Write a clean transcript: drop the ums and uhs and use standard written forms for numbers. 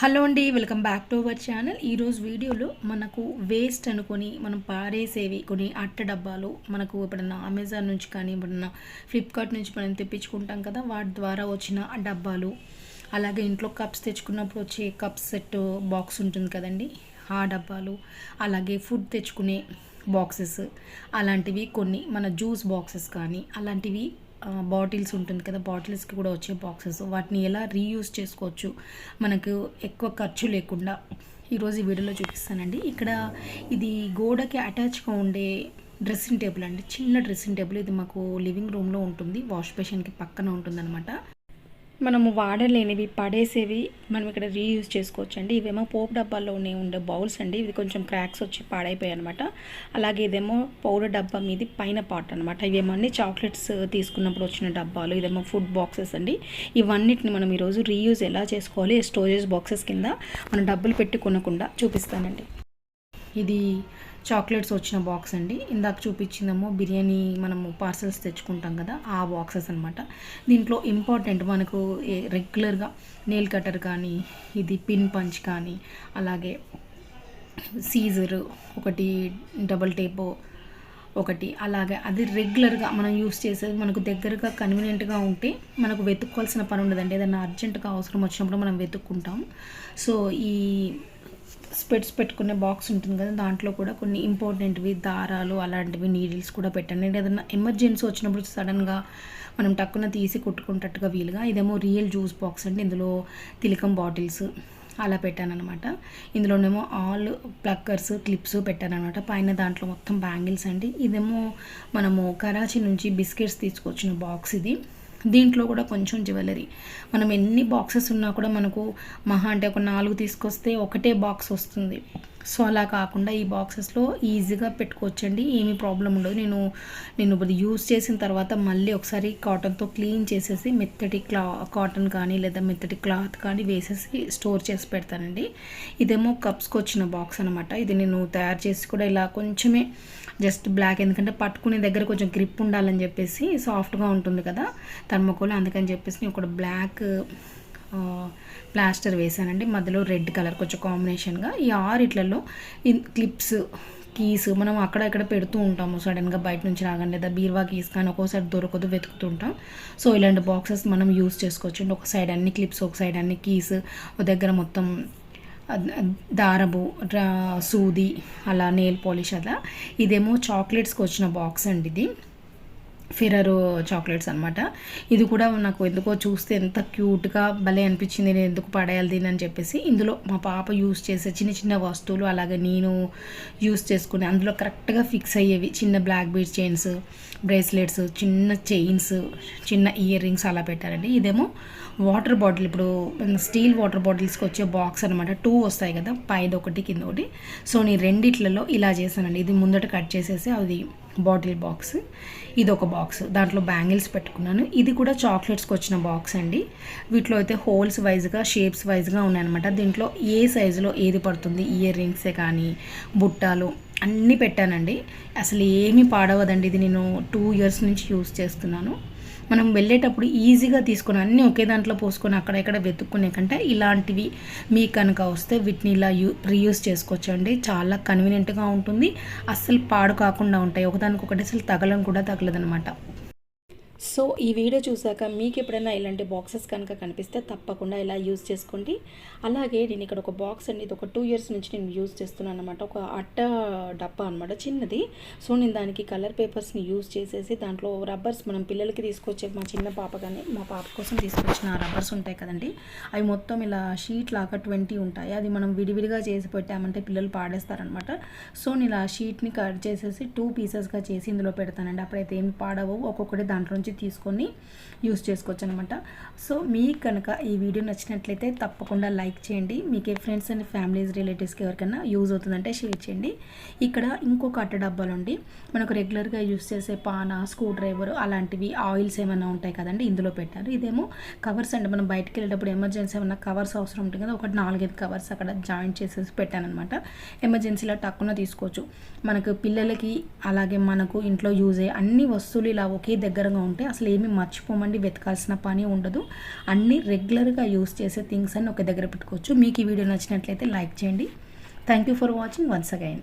Hello అండి, welcome back to our channel. ఈరోజు వీడియోలో మనకు వేస్ట్ అనుకొని మనం పారేసేవి కొన్ని అట్ట డబ్బాలు మనకు ఎప్పుడన్నా అమెజాన్ నుంచి కానీ ఎప్పుడన్నా ఫ్లిప్కార్ట్ నుంచి మనం తెప్పించుకుంటాం కదా, వాటి ద్వారా వచ్చిన ఆ డబ్బాలు, అలాగే ఇంట్లో కప్స్ తెచ్చుకున్నప్పుడు వచ్చే కప్స్ సెట్ బాక్స్ ఉంటుంది కదండి, ఆ డబ్బాలు, అలాగే ఫుడ్ తెచ్చుకునే బాక్సెస్, అలాంటివి కొన్ని మన జ్యూస్ బాక్సెస్ కానీ అలాంటివి, బాటిల్స్ ఉంటుంది కదా, బాటిల్స్కి కూడా వచ్చే బాక్సెస్, వాటిని ఎలా రీయూజ్ చేసుకోవచ్చు మనకు ఎక్కువ ఖర్చు లేకుండా ఈరోజు ఈ వీడియోలో చూపిస్తానండి. ఇక్కడ ఇది గోడకి అటాచ్గా ఉండే డ్రెస్సింగ్ టేబుల్ అండి, చిన్న డ్రెస్సింగ్ టేబుల్. ఇది మాకు లివింగ్ రూమ్లో ఉంటుంది, వాష్ బేసిన్కి పక్కన ఉంటుంది అనమాట. మనము వాడలేనివి పడేసేవి మనం ఇక్కడ రీయూజ్ చేసుకోవచ్చు అండి. ఇవేమో పోపు డబ్బాల్లోనే ఉండే బౌల్స్ అండి, ఇది కొంచెం క్రాక్స్ వచ్చి పాడైపోయాయి అనమాట. అలాగే ఇదేమో పౌడర్ డబ్బా మీది పైన పార్ట్ అనమాట. ఇవేమో అన్ని చాక్లెట్స్ తీసుకున్నప్పుడు వచ్చిన డబ్బాలు, ఇదేమో ఫుడ్ బాక్సెస్ అండి. ఇవన్నిటిని మనం ఈరోజు రీయూజ్ ఎలా చేసుకోవాలి స్టోరేజ్ బాక్సెస్ కింద మనం డబ్బులు పెట్టి కొనకుండా చూపిస్తానండి. ఇది చాక్లెట్స్ వచ్చిన బాక్స్ అండి. ఇందాక చూపించిందేమో బిర్యానీ మనము పార్సల్స్ తెచ్చుకుంటాం కదా, ఆ బాక్సెస్ అనమాట. దీంట్లో ఇంపార్టెంట్ మనకు రెగ్యులర్గా నెయిల్ కటర్ కానీ, ఇది పిన్ పంచ్ కానీ, అలాగే సీజర్ ఒకటి, డబల్ టేపు ఒకటి, అలాగే అది రెగ్యులర్గా మనం యూస్ చేసేది మనకు దగ్గరగా కన్వీనియంట్గా ఉంటే మనకు వెతుక్కోవాల్సిన పని ఉండదండి. ఏదైనా అర్జెంటుగా అవసరం వచ్చినప్పుడు మనం వెతుక్కుంటాం. సో ఈ స్పెట్స్ పెట్టుకునే బాక్స్ ఉంటుంది కదా, దాంట్లో కూడా కొన్ని ఇంపార్టెంట్వి దారాలు అలాంటివి నీడిల్స్ కూడా పెట్టండి. ఏదైనా ఎమర్జెన్సీ వచ్చినప్పుడు సడన్గా మనం టక్కున తీసి కుట్టుకునేటట్టుగా వీలుగా. ఇదేమో రియల్ జ్యూస్ బాక్స్ అండి, ఇందులో తిలకం బాటిల్స్ అలా పెట్టానమాట. ఇందులోనేమో ఆల్ ప్లక్కర్స్ క్లిప్స్ పెట్టానమాట. పైన దాంట్లో మొత్తం బ్యాంగిల్స్ అండి. ఇదేమో మనము కరాచీ నుంచి బిస్కెట్స్ తీసుకొచ్చిన బాక్స్ ఇది. దీంట్లో కూడా కొంచెం జ్యువెలరీ, మనం ఎన్ని బాక్సెస్ ఉన్నా కూడా మనకు మహా అంటే ఒక 4 తీసుకొస్తే ఒకటే బాక్స్ వస్తుంది. సో అలా కాకుండా ఈ బాక్సెస్లో ఈజీగా పెట్టుకోవచ్చండి, ఏమీ ప్రాబ్లం ఉండదు. నేను ఇప్పుడు యూజ్ చేసిన తర్వాత మళ్ళీ ఒకసారి కాటన్తో క్లీన్ చేసేసి మెత్తటి కాటన్ కానీ లేదా మెత్తటి క్లాత్ కానీ వేసేసి స్టోర్ చేసి పెడతానండి. ఇదేమో కప్స్కి వచ్చిన బాక్స్ అనమాట. ఇది నేను తయారు చేసి కూడా ఇలా కొంచెమే జస్ట్ బ్లాక్, ఎందుకంటే పట్టుకునే దగ్గర కొంచెం గ్రిప్ ఉండాలని చెప్పేసి, సాఫ్ట్గా ఉంటుంది కదా థర్మోకోల్, అందుకని చెప్పేసి నేను ఒక బ్లాక్ ప్లాస్టర్ వేసానండి, మధ్యలో రెడ్ కలర్ కొంచెం కాంబినేషన్గా. ఈ 6 ఇట్లలో క్లిప్స్, కీస్ మనం అక్కడ ఇక్కడ పెడుతూ ఉంటాము సడన్గా బయట నుంచి రాగానే, లేదా బీరువా కీస్ కానీ ఒక్కోసారి దొరకదు, వెతుకుతుంటాం. సో ఇలాంటి బాక్సెస్ మనం యూస్ చేసుకోవచ్చు. ఒక సైడ్ అన్ని క్లిప్స్, ఒక సైడ్ అన్ని కీస్, ఒక దగ్గర మొత్తం దారపు సూది, అలా నెయిల్ పాలిష్ అలా. ఇదేమో చాక్లెట్స్కి వచ్చిన బాక్స్ అండి, ఇది ఫెరరో చాక్లెట్స్ అనమాట. ఇది కూడా నాకు ఎందుకో చూస్తే ఎంత క్యూట్గా భలే అనిపించింది, నేను ఎందుకు పడేయాలి దీని అని చెప్పేసి. ఇందులో మా పాప యూస్ చేసే చిన్న చిన్న వస్తువులు, అలాగే నేను యూస్ చేసుకునే అందులో కరెక్ట్గా ఫిక్స్ అయ్యేవి చిన్న బ్లాక్ బీడ్ చైన్స్, బ్రేస్లెట్స్, చిన్న చైన్స్, చిన్న ఇయర్ రింగ్స్ అలా పెట్టారండి. ఇదేమో వాటర్ బాటిల్, ఇప్పుడు స్టీల్ వాటర్ బాటిల్స్కి వచ్చే బాక్స్ అనమాట. 2 వస్తాయి కదా, పైది ఒకటి కింద ఒకటి. సో నేను రెండిట్లలో ఇలా చేశానండి. ఇది ముందట కట్ చేసేసి అది బాటిల్ బాక్స్, ఇది ఒక బాక్స్, దాంట్లో బ్యాంగిల్స్ పెట్టుకున్నాను. ఇది కూడా చాక్లెట్స్కి వచ్చిన బాక్స్ అండి. వీటిలో అయితే హోల్స్ వైజ్గా, షేప్స్ వైజ్గా ఉన్నాయన్నమాట. దీంట్లో ఏ సైజులో ఏది పడుతుంది, ఇయర్ రింగ్సే కానీ బుట్టాలు అన్నీ పెట్టానండి. అసలు ఏమీ పాడవదండి. ఇది నేను 2 ఇయర్స్ నుంచి యూస్ చేస్తున్నాను. మనం వెళ్ళేటప్పుడు ఈజీగా తీసుకొని అన్నీ ఒకే దాంట్లో పోసుకొని అక్కడెక్కడ వెతుక్కునే కంటే ఇలాంటివి మీకు కనుక వస్తే వీటిని ఇలా రీయూజ్ చేసుకోవచ్చండి. చాలా కన్వీనియంట్గా ఉంటుంది, అస్సలు పాడు కాకుండా ఉంటాయి, ఒకదానికొకటి అసలు తగలం కూడా తగలదనమాట. సో ఈ వీడియో చూసాక మీకు ఎప్పుడైనా ఇలాంటి బాక్సెస్ కనుక కనిపిస్తే తప్పకుండా ఇలా యూజ్ చేసుకోండి. అలాగే నేను ఇక్కడ ఒక బాక్స్ అండి, ఇది ఒక 2 ఇయర్స్ నుంచి నేను యూజ్ చేస్తున్నాను అనమాట. ఒక అట్ట డబ్బా అనమాట, చిన్నది. సో నేను దానికి కలర్ పేపర్స్ని యూజ్ చేసేసి దాంట్లో రబ్బర్స్, మనం పిల్లలకి తీసుకొచ్చే, మా చిన్న పాప కానీ మా పాప కోసం తీసుకొచ్చిన రబ్బర్స్ ఉంటాయి కదండి, అవి మొత్తం ఇలా షీట్ లాగా 20 ఉంటాయి. అది మనం విడివిడిగా చేసి పెట్టామంటే పిల్లలు పాడేస్తారనమాట. సో నేను ఆ షీట్ని కట్ చేసేసి 2 పీసెస్గా చేసి ఇందులో పెడతానండి. అప్పుడైతే ఏమి పాడవు, ఒక్కొక్కటి దాంట్లో నుంచి తీసుకొని యూస్ చేసుకోవచ్చు అనమాట. సో మీకు కనుక ఈ వీడియో నచ్చినట్లయితే తప్పకుండా లైక్ చేయండి. మీకే ఫ్రెండ్స్ అండ్ ఫ్యామిలీస్, రిలేటివ్స్కి ఎవరికైనా యూజ్ అవుతుందంటే షేర్ చేయండి. ఇక్కడ ఇంకొక అట్ట డబ్బాలు ఉండి మనకు రెగ్యులర్గా యూస్ చేసే పానా, స్క్రూ డ్రైవర్ అలాంటివి, ఆయిల్స్ ఏమైనా ఉంటాయి కదండి, ఇందులో పెట్టారు. ఇదేమో కవర్స్ అండి, మనం బయటకు వెళ్ళేటప్పుడు ఎమర్జెన్సీ ఏమైనా కవర్స్ అవసరం ఉంటుంది కదా, ఒకటి 4-5 కవర్స్ అక్కడ జాయింట్ చేసేసి పెట్టానమాట. ఎమర్జెన్సీలో టక్కున తీసుకోవచ్చు. మనకు పిల్లలకి అలాగే మనకు ఇంట్లో యూజ్ అయ్యే అన్ని వస్తువులు ఇలా ఒకే దగ్గరగా ఉంటాయి. ఉంటాయి. అసలు ఏమీ మర్చిపోమండి, వెతకాల్సిన పని ఉండదు. అన్నీ రెగ్యులర్గా యూస్ చేసే థింగ్స్ అన్ని ఒక దగ్గర పెట్టుకోవచ్చు. మీకు ఈ వీడియో నచ్చినట్లయితే లైక్ చేయండి. Thank you for watching once again.